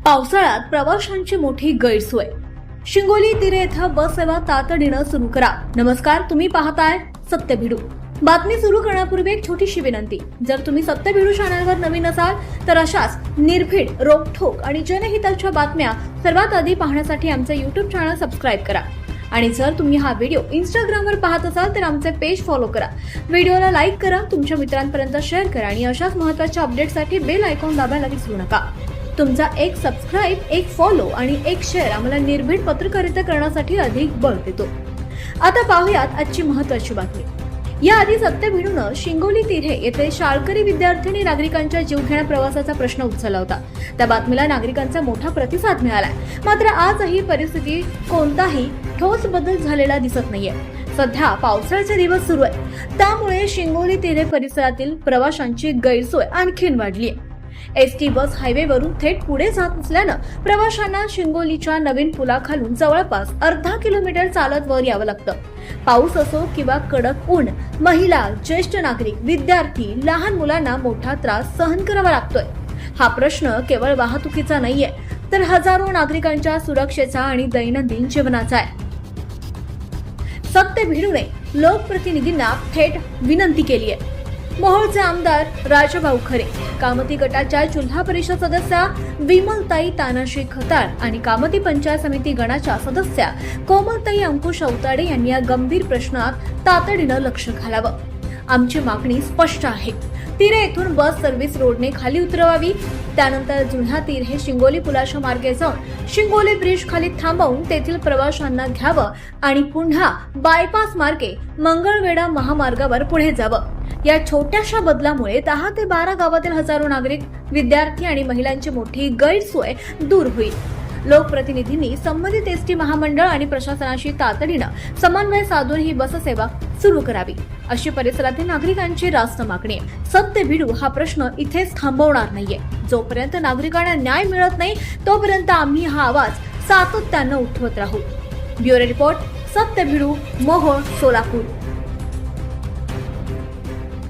पावसाळ्यात प्रवाशांची मोठी गैरसोय। शिंगोली तिरे येथे बस सेवा तातडीने सुरू करा। नमस्कार, तुम्ही पाहताय सत्यभिडू। बातमी सुरू करण्यापूर्वी एक छोटीशी विनंती, जर तुम्ही सत्यभिडू चॅनलवर नवीन असाल तर अशाच निर्भीड, रोखठोक आणि जनहिताच्या बातम्या सर्वात आधी पाहण्यासाठी आमचे YouTube चॅनल सबस्क्राइब करा। आणि जर तुम्ही हा व्हिडिओ Instagramवर पाहत असाल तर आमचे पेज फॉलो करा, व्हिडिओला लाईक करा, तुमच्या मित्रांपर्यंत शेअर करा आणि अशाच महत्त्वाच्या अपडेट्ससाठी बेल आयकॉन दाबायला विसरू नका। तुमचा एक सबस्क्राइब, एक फॉलो आणि एक शेअर आम्हाला निर्भीड पत्रकारिता करण्यासाठी अधिक बळ देतो। आता पाहूयात आजची महत्त्वाची बातमी। याआधी सत्यभिडूनं शिंगोली तिरे येथे शाळकरी विद्यार्थी नागरिकांच्या जीवघेण्या प्रवासाचा प्रश्न उचलला होता। त्या बातमीला नागरिकांचा मोठा प्रतिसाद मिळाला। मात्र आजही परिस्थिती कोणताही ठोस बदल झालेला दिसत नाहीये। सध्या पावसाळ्याचे दिवस सुरू आहेत, त्यामुळे शिंगोली तिरे परिसरातील प्रवाशांची गैरसोय आणखीन वाढली आहे। एसटी बस हायवेवरून थेट पुढे जात असल्यानं प्रवाशांना शिंगोलीच्या नवीन पुलाखालून जवळपास अर्धा किलोमीटर चालत वर यावं लागतं। पाऊस असो किंवा कडक ऊन, महिला, ज्येष्ठ नागरिक, विद्यार्थी, लहान मुलांना मोठा त्रास सहन करावा लागतोय। हा प्रश्न केवळ वाहतुकीचा नाहीये, तर हजारो नागरिकांच्या सुरक्षेचा आणि दैनंदिन जीवनाचा आहे। सत्यभिडूने लोकप्रतिनिधींना थेट विनंती केली आहे। मोहोळचे आमदार राजाभाऊ खरे, कामती गटाच्या जिल्हा परिषद सदस्या विमलताई तानाजी खताळ आणि कामती पंचायत समिती गणाच्या सदस्या कोमलताई अंकुश अवताडे यांनी या गंभीर प्रश्नात तातडीनं लक्ष घालावं। आमची मागणी स्पष्ट आहे, तिरे येथून बस सर्व्हिस रोडने खाली उतरवावी, त्यानंतर जुन्हा तीर हे शिंगोली पुलाच्या मार्गे जाऊन शिंगोली ब्रिज खाली थांबवून तेथील प्रवाशांना घ्यावं आणि पुन्हा बायपास मार्गे मंगळवेढा महामार्गावर पुढे जावं। या छोट्याशा बदलामुळे 10 ते 12 गावातील हजारो नागरिक, विद्यार्थी आणि महिलांची मोठी गैरसोय दूर होईल। लोकप्रतिनिधींनी संबंधित एसटी महामंडळ आणि प्रशासनाशी तातडीनं समन्वय साधून ही बस सेवा सुरू करावी, अशी परिसरातील नागरिकांची रास्त मागणी आहे। सत्यभिडू हा प्रश्न इथेच थांबवणार नाहीये। जोपर्यंत नागरिकांना न्याय मिळत नाही तोपर्यंत आम्ही हा आवाज सातत्यानं उठवत राहू। Bureau report, Satyabhidu, Mohol, Solapur.